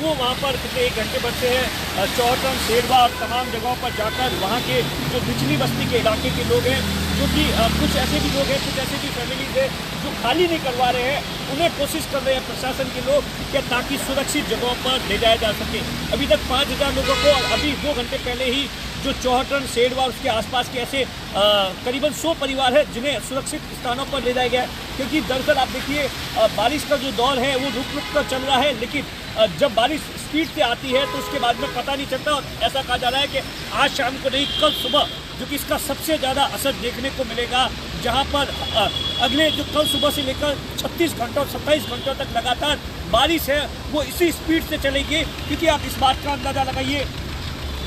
वो वहाँ पर पिछले 1 घंटे भर से है चौहटन, सेडवा और तमाम जगहों पर जाकर वहाँ के जो निचली बस्ती के इलाके के लोग हैं, जो कि कुछ ऐसे भी लोग हैं, कुछ ऐसे भी फैमिलीज हैं जो खाली नहीं करवा रहे हैं, उन्हें कोशिश कर रहे हैं प्रशासन के लोग कि ताकि सुरक्षित जगहों पर ले जाया जा सके। अभी तक 5000 लोगों को, और अभी 2 घंटे पहले ही जो चौहटन, सेडवा उसके आसपास के ऐसे करीबन 100 परिवार है जिन्हें सुरक्षित स्थानों पर ले जाया गया है। क्योंकि दरअसल आप देखिए बारिश का जो दौर है वो रुक रुक कर चल रहा है, लेकिन जब बारिश स्पीड से आती है तो उसके बाद में पता नहीं चलता। और ऐसा कहा जा रहा है कि आज शाम को नहीं, कल सुबह जो कि इसका सबसे ज़्यादा असर देखने को मिलेगा, जहां पर अगले जो कल सुबह से लेकर 36 घंटों और 27 घंटों तक लगातार बारिश है वो इसी स्पीड से चलेगी। क्योंकि आप इस बात का अंदाज़ा लगाइए,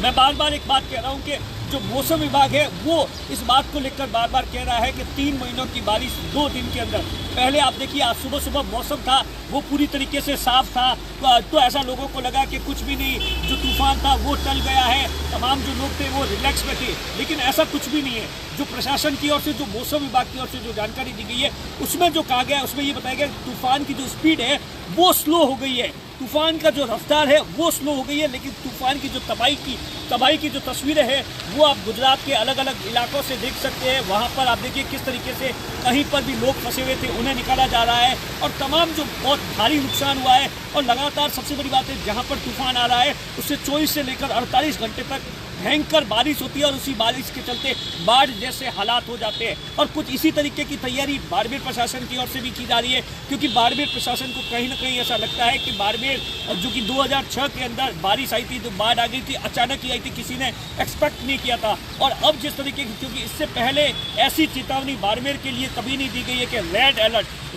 मैं बार बार एक बात कह रहा हूँ कि जो मौसम विभाग है वो इस बात को लेकर बार बार कह रहा है कि 3 महीनों की बारिश 2 दिन के अंदर। पहले आप देखिए आज सुबह सुबह मौसम था वो पूरी तरीके से साफ था, तो ऐसा लोगों को लगा कि कुछ भी नहीं, जो तूफान था वो टल गया है, तमाम जो लोग थे वो रिलैक्स में थे। लेकिन ऐसा कुछ भी नहीं है। जो प्रशासन की ओर से, जो मौसम विभाग की ओर से जो जानकारी दी गई है उसमें जो कहा गया है, उसमें ये बताया गया तूफान की जो स्पीड है वो स्लो हो गई है, तूफान का जो रफ्तार है वो स्लो हो गई है। लेकिन तूफान की जो तबाही की जो तस्वीरें हैं वो आप गुजरात के अलग अलग इलाकों से देख सकते हैं। वहाँ पर आप देखिए किस तरीके से कहीं पर भी लोग फंसे हुए थे उन्हें निकाला जा रहा है, और तमाम जो बहुत भारी नुकसान हुआ है। और लगातार सबसे बड़ी बात है, जहाँ पर तूफान आ रहा है उससे 24 से लेकर 48 घंटे तक भयंकर बारिश होती है, और उसी बारिश के चलते बाढ़ जैसे हालात हो जाते हैं। और कुछ इसी तरीके की तैयारी बाड़मेर प्रशासन की ओर से भी की जा रही है। क्योंकि बाड़मेर प्रशासन को कहीं ना कहीं ऐसा लगता है कि बाड़मेर जो कि 2006 के अंदर बारिश आई थी, तो बाढ़ आ गई थी, अचानक ही आई थी, किसी ने एक्सपेक्ट नहीं किया था। और अब जिस तरीके की, क्योंकि इससे पहले ऐसी चेतावनी बाड़मेर के लिए कभी नहीं दी गई है कि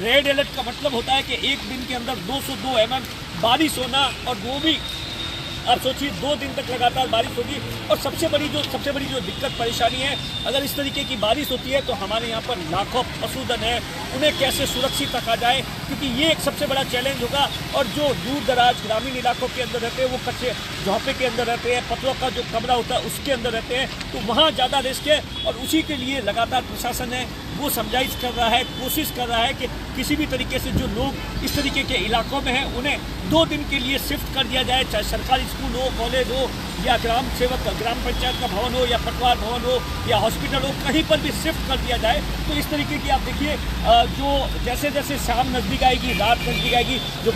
रेड अलर्ट का मतलब होता है कि एक दिन के अंदर 202 mm बारिश होना, और वो भी आप सोचिए 2 दिन तक लगातार बारिश होगी। और सबसे बड़ी जो दिक्कत परेशानी है, अगर इस तरीके की बारिश होती है तो हमारे यहाँ पर लाखों पशुधन है, उन्हें कैसे सुरक्षित रखा जाए, क्योंकि ये एक सबसे बड़ा चैलेंज होगा। और जो दूर दराज ग्रामीण इलाकों के अंदर रहते हैं वो कच्चे झोंपे के अंदर रहते हैं, पत्थरों का जो कमरा होता है उसके अंदर रहते हैं, तो वहाँ ज़्यादा रिस्क है। और उसी के लिए लगातार प्रशासन है वो समझाइश कर रहा है, कोशिश कर रहा है कि किसी भी तरीके से जो लोग इस तरीके के इलाकों में हैं उन्हें 2 दिन के लिए शिफ्ट कर दिया जाए, चाहे सरकारी स्कूल हो, कॉलेज हो, या ग्राम पंचायत का भवन हो, या पटवार भवन हो, या हॉस्पिटल हो, कहीं पर भी शिफ्ट कर दिया जाए। तो इस तरीके की आप देखिए जो जैसे जैसे शाम नज़दीक आएगी, रात नज़दीक आएगी, जो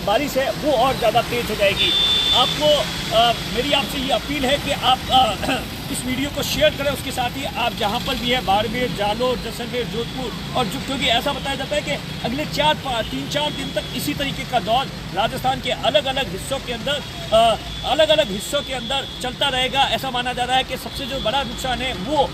बारिश है वो और ज़्यादा तेज हो जाएगी। आपको मेरी आपसे ये अपील है कि आप इस वीडियो को शेयर करें। उसके साथ ही आप जहां पर भी है, बाड़मेर, जालोर, जैसलमेर, जोधपुर, और जो क्योंकि ऐसा बताया जाता है कि अगले 3-4 दिन तक इसी तरीके का दौर राजस्थान के अलग अलग हिस्सों के अंदर चलता रहेगा। ऐसा माना जा रहा है कि सबसे जो बड़ा नुकसान है वो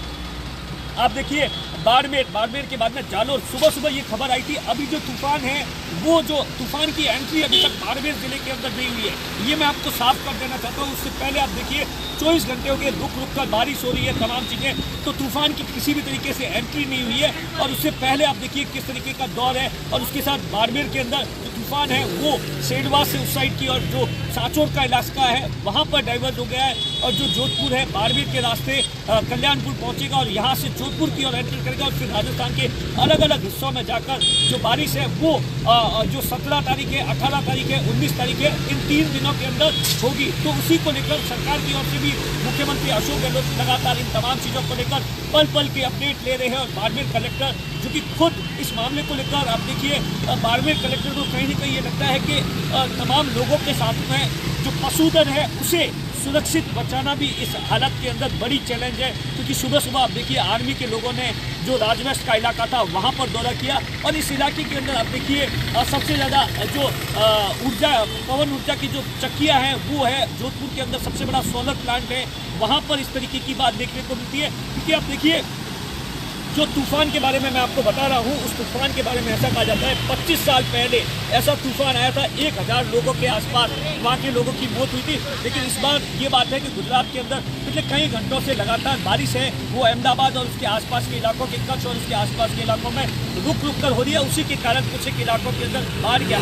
आप देखिए बाड़मेर के बाद में जालोर। सुबह ये खबर आई थी, अभी जो तूफान है वो जो तूफान की एंट्री अभी तक बाड़मेर जिले के अंदर नहीं हुई है, ये मैं आपको साफ कर देना चाहता हूँ। उससे पहले आप देखिए 24 घंटे हो गए रुक कर बारिश हो रही है, तमाम चीज़ें, तो तूफान की किसी भी तरीके से एंट्री नहीं हुई है। और उससे पहले आप देखिए किस तरीके का दौर है, और उसके साथ बाड़मेर के अंदर जो तूफान है वो सेडवा से उस साइड की और जो सांचौर का इलाका है वहाँ पर डाइवर्ट हो गया है, और जो जोधपुर है बाड़मेर के रास्ते कल्याणपुर पहुँचेगा और यहाँ से जोधपुर की ओर एंटर करेगा, और फिर राजस्थान के अलग अलग हिस्सों में जाकर जो बारिश है वो जो 17 तारीख है, 18 तारीख है, 19 तारीख है, इन 3 दिनों के अंदर होगी। तो उसी को लेकर सरकार की ओर से भी मुख्यमंत्री अशोक गहलोत लगातार इन तमाम चीज़ों को लेकर पल के अपडेट ले रहे हैं। और बाड़मेर कलेक्टर जो कि खुद इस मामले को लेकर आप देखिए, बाड़मेर कलेक्टर को कहीं ना कहीं ये लगता है कि तमाम लोगों के साथ में जो पशुधन है उसे सुरक्षित बचाना भी इस हालत के अंदर बड़ी चैलेंज है। क्योंकि सुबह आप देखिए आर्मी के लोगों ने जो राजवेस्ट का इलाका था वहाँ पर दौरा किया, और इस इलाके के अंदर आप देखिए सबसे ज़्यादा जो पवन ऊर्जा की जो चक्कियाँ हैं वो है जोधपुर के अंदर, सबसे बड़ा सोलर प्लांट है, वहाँ पर इस तरीके की बात देखने को मिलती है। क्योंकि आप देखिए जो तूफान के बारे में मैं आपको बता रहा हूँ, उस तूफान के बारे में ऐसा कहा जाता है 25 साल पहले ऐसा तूफान आया था, 1000 लोगों के आसपास वहाँ के लोगों की मौत हुई थी। लेकिन इस बार ये बात है कि गुजरात के अंदर पिछले कई घंटों से लगातार बारिश है, वो अहमदाबाद और उसके आसपास के इलाकों के, कच्छ और उसके आसपास के इलाकों में रुक कर हो रही है। उसी के कारण कुछ एक इलाकों के अंदर बाढ़ गया।